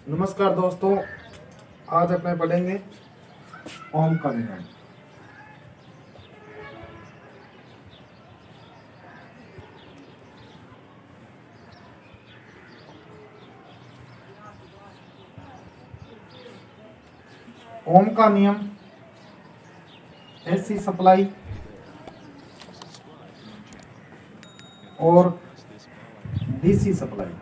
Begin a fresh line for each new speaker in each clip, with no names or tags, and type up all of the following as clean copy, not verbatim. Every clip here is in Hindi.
नमस्कार दोस्तों, आज अपने पढ़ेंगे ओम का नियम। ओम का नियम एसी सप्लाई और डीसी सप्लाई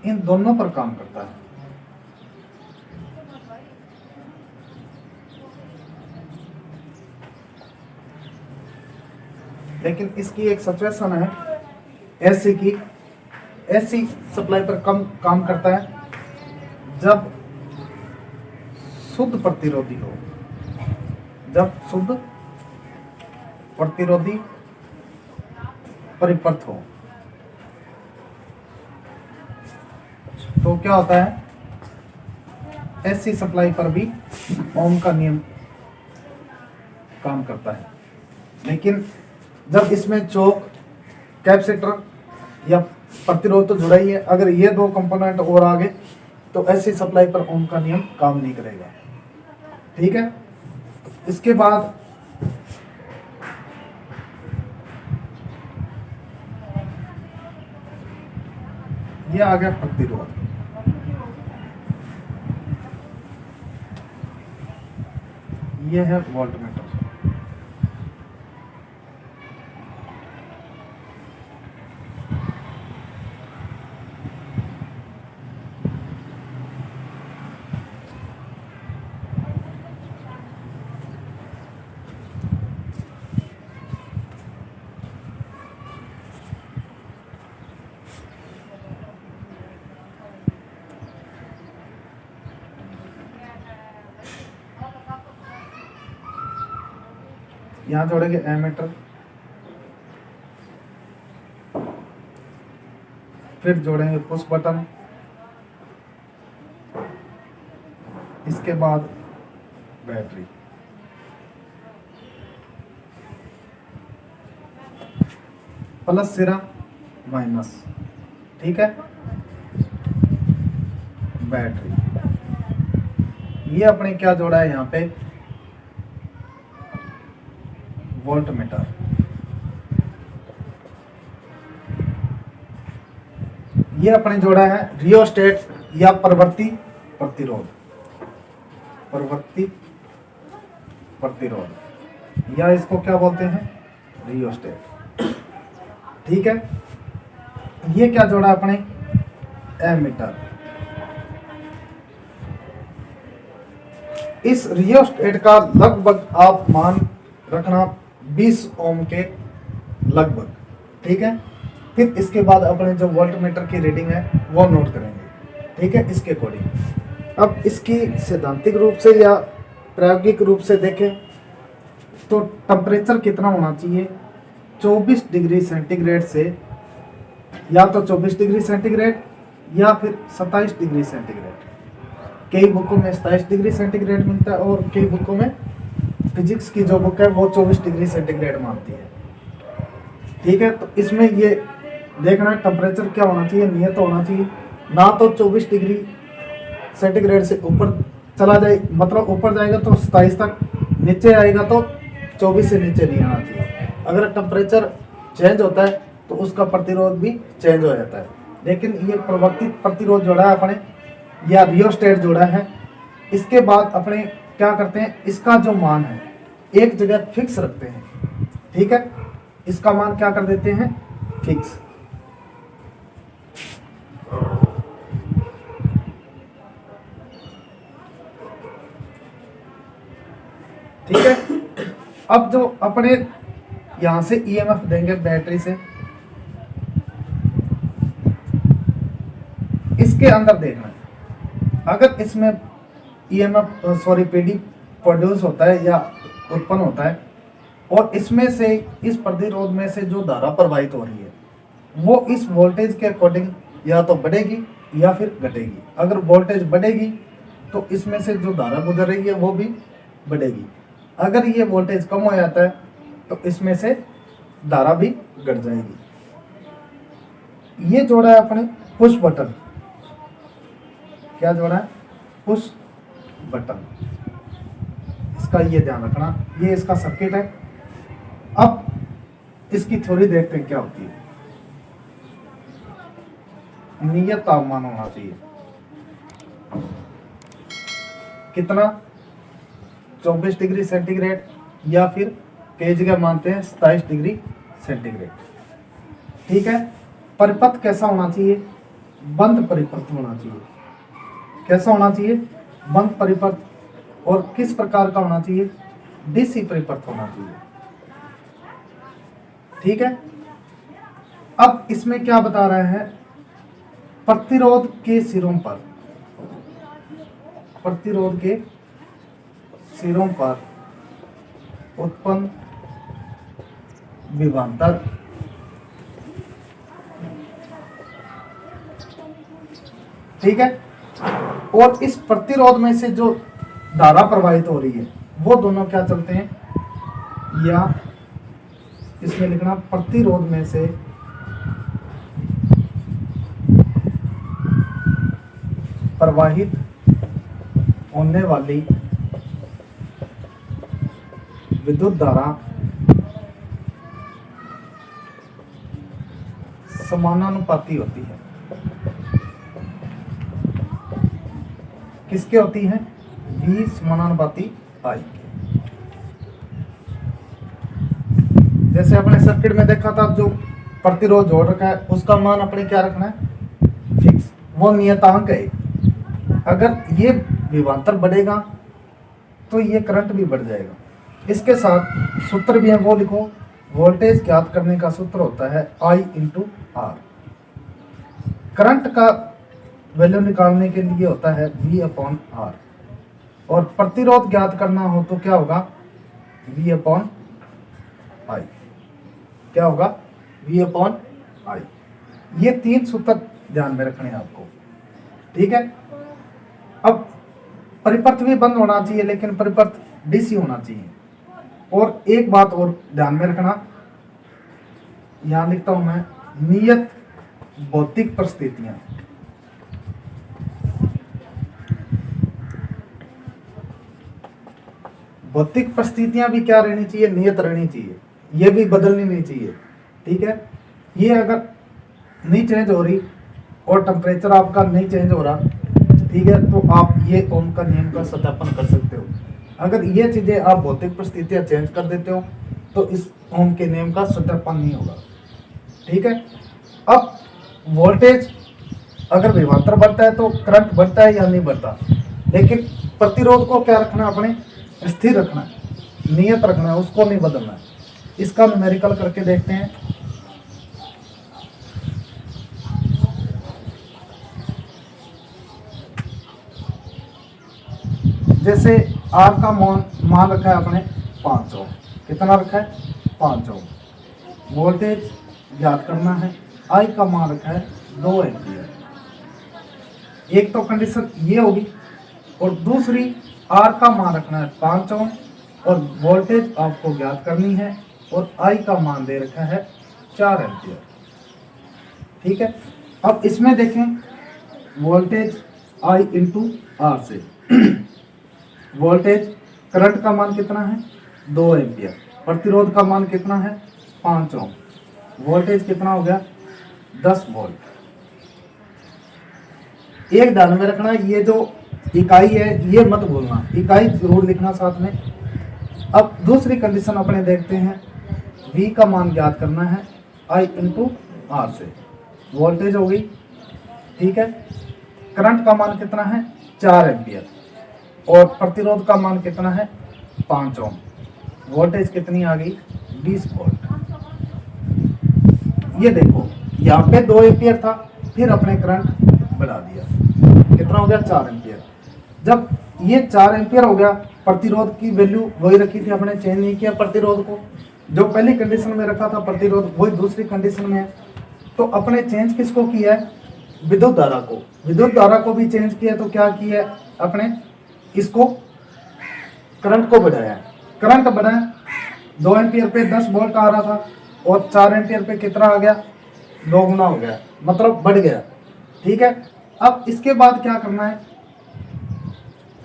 इन दोनों पर काम करता है। लेकिन इसकी एक सिचुएशन है एसी की। एसी सप्लाई पर कम काम करता है जब शुद्ध प्रतिरोधी हो, जब शुद्ध प्रतिरोधी परिपथ हो। तो क्या होता है, एसी सप्लाई पर भी ओम का नियम काम करता है। लेकिन जब इसमें चोक, कैपेसिटर या प्रतिरोध तो जुड़ा ही है, अगर ये दो कंपोनेंट और आ गए तो एसी सप्लाई पर ओम का नियम काम नहीं करेगा। ठीक है। इसके बाद ये आ गया प्रतिरोध। ये है वोल्टमीटर। यहां जोड़ेंगे एमीटर, फिर जोड़ेंगे पुश बटन, इसके बाद बैटरी। प्लस सिरा माइनस। ठीक है। बैटरी, ये अपने क्या जोड़ा है यहाँ पे, वोल्टमीटर। ये अपने जोड़ा है रियोस्टेट या प्रवर्ती प्रतिरोध, प्रवर्ती प्रतिरोध, या इसको क्या बोलते हैं, रियोस्टेट। ठीक है। ये क्या जोड़ा अपने, एमीटर। इस रियोस्टेट का लगभग आप मान रखना 20 ओम के लगभग। ठीक है। फिर इसके बाद अपने जो वोल्टमीटर की रीडिंग है वो नोट करेंगे। ठीक है, इसके अकॉर्डिंग। अब इसकी सैद्धांतिक रूप से या प्रायोगिक रूप से देखें तो टेम्परेचर कितना होना चाहिए, 24 डिग्री सेंटीग्रेड से, या तो 24 डिग्री सेंटीग्रेड या फिर 27 डिग्री सेंटीग्रेड। कई बुकों में 27 डिग्री सेंटीग्रेड मिलता है और कई बुकों में फिजिक्स की जो बुक है वो 24 डिग्री सेंटीग्रेड मानती है। ठीक है। तो इसमें ये देखना टेम्परेचर क्या होना चाहिए, नियत होना चाहिए ना तो 24 डिग्री सेंटीग्रेड से ऊपर चला जाए, मतलब ऊपर जाएगा तो 27 तक, नीचे आएगा तो 24 से नीचे नहीं आना चाहिए। अगर टेम्परेचर चेंज होता है तो उसका प्रतिरोध भी चेंज हो जाता है। लेकिन ये प्रवर्तित प्रतिरोध जोड़ा है अपने, या रियोस्टेट जोड़ा है। इसके बाद अपने क्या करते हैं, इसका जो मान है एक जगह फिक्स रखते हैं। ठीक है। इसका मान क्या कर देते हैं, फिक्स। ठीक है। अब जो अपने यहां से ईएमएफ देंगे बैटरी से, इसके अंदर देखना अगर इसमें ईएमएफ पीडी प्रोड्यूस होता है या उत्पन्न होता है और इसमें से, इस प्रतिरोध में से जो धारा प्रवाहित हो रही है वो इस वोल्टेज के अकॉर्डिंग या तो बढ़ेगी या फिर घटेगी। अगर वोल्टेज बढ़ेगी तो इसमें से जो धारा गुजर रही है वो भी बढ़ेगी। अगर ये वोल्टेज कम हो जाता है तो इसमें से धारा भी घट जाएगी। ये जोड़ा है अपने पुश बटन। क्या जोड़ा है? Push button. इसका ये ध्यान रखना, ये इसका सर्किट है। अब इसकी थ्योरी देखते हैं क्या होती है। नियत तापमान होना चाहिए कितना? 24 डिग्री सेंटीग्रेड, या फिर कई जगह मानते हैं 27 डिग्री सेंटीग्रेड। ठीक है। परिपथ कैसा होना चाहिए? बंद परिपथ होना चाहिए। कैसा होना चाहिए? बंद परिपथ। और किस प्रकार का होना चाहिए? डीसी परिपथ होना चाहिए। ठीक है। अब इसमें क्या बता रहा है? प्रतिरोध के सिरों पर, प्रतिरोध के सिरों पर उत्पन्न विभवांतर ठीक है। और इस प्रतिरोध में से जो धारा प्रवाहित हो रही है वो दोनों क्या चलते हैं? या इसमें लिखना प्रतिरोध में से प्रवाहित होने वाली विद्युत धारा समानुपाती होती है। किसके होती है? V समानुपाती I के। जैसे अपने सर्किट में देखा था, जो प्रतिरोध जोड़ रखा है उसका मान अपने क्या रखना है? फिक्स। वो नियतांक है। अगर ये विभवांतर बढ़ेगा तो ये करंट भी बढ़ जाएगा। इसके साथ सूत्र भी है, वो लिखो। वोल्टेज ज्ञात करने का सूत्र होता है I × R। करंट का वैल्यू निकालने के लिए होता है V/R। और प्रतिरोध ज्ञात करना हो तो क्या होगा? V/I। क्या होगा? V/I। ये 3 सूत्र ध्यान में रखने हैं आपको। ठीक है। अब परिपथ भी बंद होना चाहिए, लेकिन परिपथ डीसी होना चाहिए। और एक बात और ध्यान में रखना, यहां लिखता हूं मैं, नियत भौतिक परिस्थितियां। भौतिक परिस्थितियां भी क्या रहनी चाहिए? नियत रहनी चाहिए। ये भी बदलनी नहीं चाहिए। ठीक है। ये अगर नहीं चेंज हो रही और टेम्परेचर आपका नहीं चेंज हो रहा, ठीक है, तो आप ये ओम का नियम का सत्यापन कर सकते हो। अगर ये चीजें आप भौतिक परिस्थितियां चेंज कर देते हो तो इस ओम के नियम का सत्यापन नहीं होगा। ठीक है। अब वोल्टेज अगर विभवांतर बढ़ता है तो करंट बढ़ता है या नहीं बढ़ता, लेकिन प्रतिरोध को क्या रखना है? अपने स्थिर रखना है, नियत रखना है, उसको नहीं बदलना है। इसका न्यूमेरिकल करके देखते हैं। जैसे R का मान रखा है अपने 5 ओम। कितना रखा है? 5 ओम। वोल्टेज ज्ञात करना है, I का मान रखा है 2 एम्पीयर। एक तो कंडीशन ये होगी, और दूसरी R का मान रखना है 5 ओम और वोल्टेज आपको ज्ञात करनी है, और I का मान दे रखा है 4 एम्पीयर। ठीक है। अब इसमें देखें, वोल्टेज I × R से वोल्टेज, करंट का मान कितना है? 2 एम्पीयर। प्रतिरोध का मान कितना है? 5 ओम। वोल्टेज कितना हो गया? 10 वोल्ट। एक ध्यान में रखना, ये जो इकाई है ये मत भूलना, इकाई जरूर लिखना साथ में। अब दूसरी कंडीशन अपने देखते हैं। V का मान ज्ञात करना है I × R से। वोल्टेज हो गई। ठीक है। करंट का मान कितना है? 4 एम्पीयर। और प्रतिरोध का मान कितना है? 5 ओम। वोल्टेज कितनी आ गई? 20 वोल्ट। ये देखो, यहाँ पे 2 एम्पीयर था, फिर अपने करंट बढ़ा दिया। कितना हो गया? 4 एम्पीयर। जब ये 4 एम्पीयर हो गया, प्रतिरोध की वैल्यू वही रखी थी, अपने चेंज नहीं किया प्रतिरोध को। जो पहली कंडीशन में रखा था प्रतिरोध, वही दूसरी कंडीशन में है। तो अपने चेंज किसको किया है? विद्युत धारा को। विद्युत धारा को भी चेंज किया, तो क्या किया है? अपने इसको करंट को बढ़ाया। करंट बढ़ाया, 2 एम्पीयर पे 10 वोल्ट आ रहा था, और 4 एम्पियर पे कितना आ गया, 2 गुना हो गया, मतलब बढ़ गया। ठीक है, अब इसके बाद क्या करना है,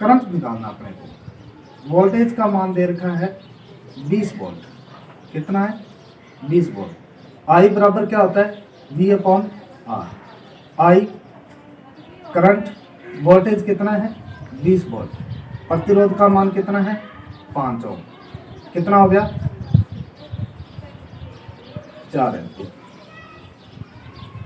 करंट निकालना अपने को। वोल्टेज का मान दे रखा है 20 वोल्ट, कितना है 20 वोल्ट। आई बराबर क्या होता है V upon R. I current, voltage कितना है 20 वोल्ट, प्रतिरोध का मान कितना है 5 ओम, कितना हो गया 4 एम्पीयर।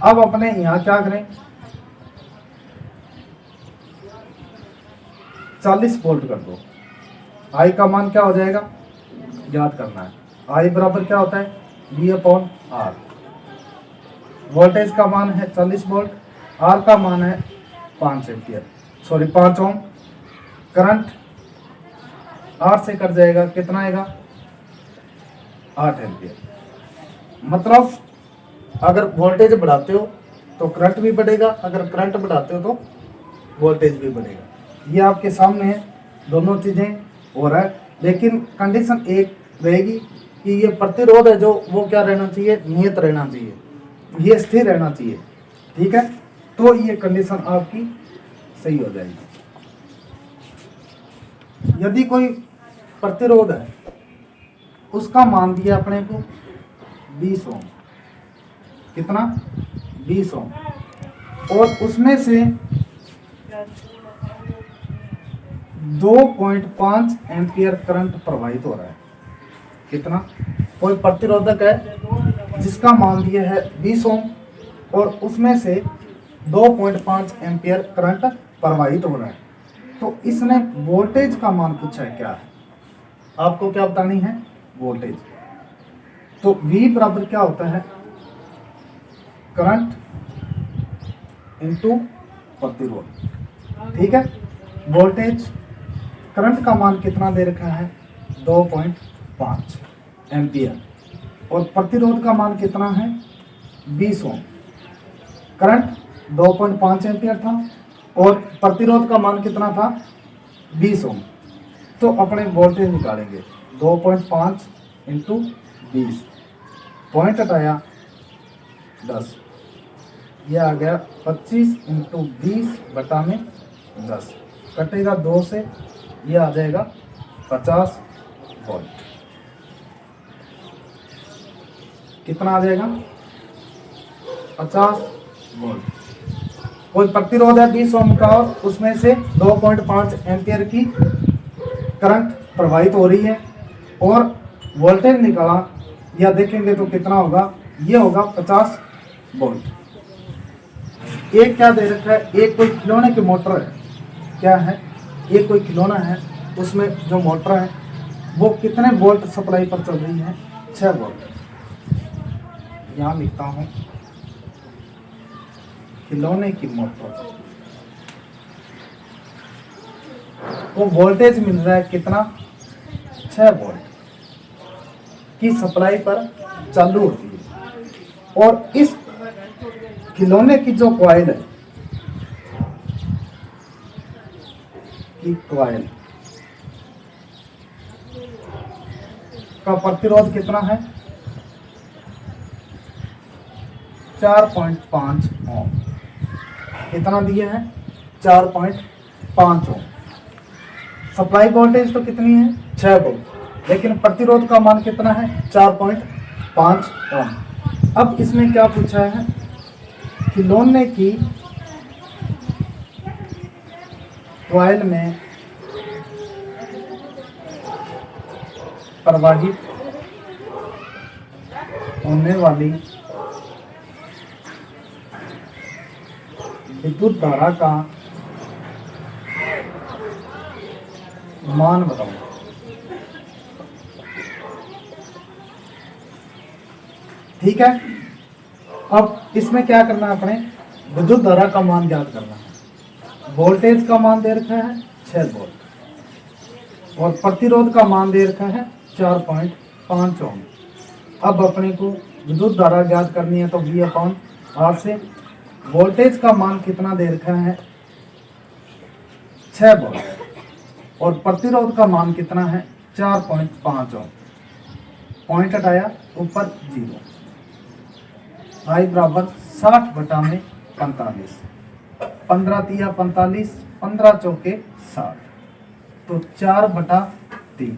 अब अपने यहाँ क्या करें, 40 वोल्ट कर दो। आई का मान क्या हो जाएगा, याद करना है, आई बराबर क्या होता है V अपॉन आर। वोल्टेज का मान है 40 वोल्ट, आर का मान है 5 ampere, sorry 5 ohm. Current R से कट जाएगा, कितना आएगा 8 एम्पियर। मतलब अगर वोल्टेज बढ़ाते हो तो करंट भी बढ़ेगा, अगर करंट बढ़ाते हो तो वोल्टेज भी बढ़ेगा। ये आपके सामने है, दोनों चीजें हो रहा है, लेकिन कंडीशन एक रहेगी कि ये प्रतिरोध है जो वो क्या रहना चाहिए, नियत रहना चाहिए, ये स्थिर रहना चाहिए। ठीक है, तो ये कंडीशन आपकी सही हो जाएगी। यदि कोई प्रतिरोध है, उसका मान दिया अपने को 20 ओम, कितना 20 ओम, और उसमें से 2.5 एम्पियर करंट प्रवाहित हो रहा है। कितना, कोई प्रतिरोधक है जिसका मान दिया है 20 ओम और उसमें से 2.5 एम्पियर करंट प्रवाहित हो रहा है, तो इसने वोल्टेज का मान पूछा है। क्या है, आपको क्या बतानी है, वोल्टेज। तो V बराबर क्या होता है, करंट इनटू प्रतिरोध। ठीक है, वोल्टेज, करंट का मान कितना दे रखा है 2.5 एम्पियर और प्रतिरोध का मान कितना है 20 ओम। करंट 2.5 एम्पियर था और प्रतिरोध का मान कितना था 20 ओम। तो अपने वोल्टेज निकालेंगे 2.5 इंटू 20, पॉइंट हटाया 10, यह आ गया 25 इंटू 20 बटा में 10, कटेगा 2 से, यह आ जाएगा 50 वोल्ट। कितना आ जाएगा 50 वोल्ट। कोई प्रतिरोध है 20 ओम का और उसमें से 2.5 एम्पियर की करंट प्रवाहित हो रही है और वोल्टेज निकाला, या देखेंगे तो कितना होगा, ये होगा 50 वोल्ट। एक क्या दे रखा है, एक कोई खिलौने की मोटर है, क्या है, एक कोई खिलौना है, उसमें जो मोटर है वो कितने वोल्ट सप्लाई पर चल रही है, 6 वोल्ट। यहाँ लिखता हूँ खिलौने की मोटर, वो वोल्टेज मिल रहा है कितना 6 वोल्ट की सप्लाई पर चालू होती है। और इस खिलौने की जो कॉइल है, की कॉइल का प्रतिरोध कितना है 4.5 ओम। कितना दिए हैं 4.5 ओम। सप्लाई वोल्टेज तो कितनी है 6 वोल्ट, लेकिन प्रतिरोध का मान कितना है 4.5 ओम। अब इसमें क्या पूछा है, खिलौने की कॉइल में प्रवाहित होने वाली विद्युत धारा का मान बताओ। ठीक है, अब इसमें क्या करना है, अपने विद्युत धारा का मान ज्ञात करना है। वोल्टेज का मान दे रखा है 6 वोल्ट और प्रतिरोध का मान दे रखा है 4.5 ओम। अब अपने को विद्युत धारा ज्ञात करनी है, तो V अपॉन आर से वोल्टेज का मान कितना दे रखा है 6 वोल्ट और प्रतिरोध का मान कितना है 4.5 ओम। पॉइंट हटाया, ऊपर 0, आई बराबर 60 बटा में 45, 15 तिया 45, 15 चौके 60, तो 4 बटा 3,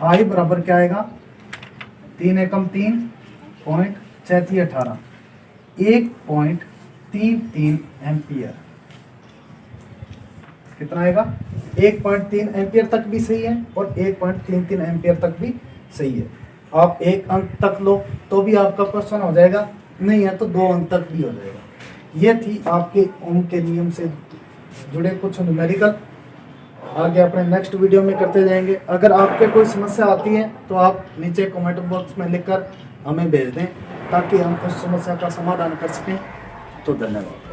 आई बराबर क्या आएगा 3 एकम 3 पॉइंट 6 18, 1.33 एम्पियर। कितना आएगा 1.3 एम्पियर तक भी सही है और 1.33 एम्पियर तक भी सही है। आप एक अंक तक लो तो भी आपका क्वेश्चन हो जाएगा, नहीं है तो 2 अंक तक भी हो जाएगा। ये थी आपके ओम के नियम से जुड़े कुछ न्यूमेरिकल, आगे अपने नेक्स्ट वीडियो में करते जाएंगे। अगर आपके कोई समस्या आती है तो आप नीचे कमेंट बॉक्स में लिखकर हमें भेज दें ताकि हम उस समस्या का समाधान कर सकें। तो धन्यवाद।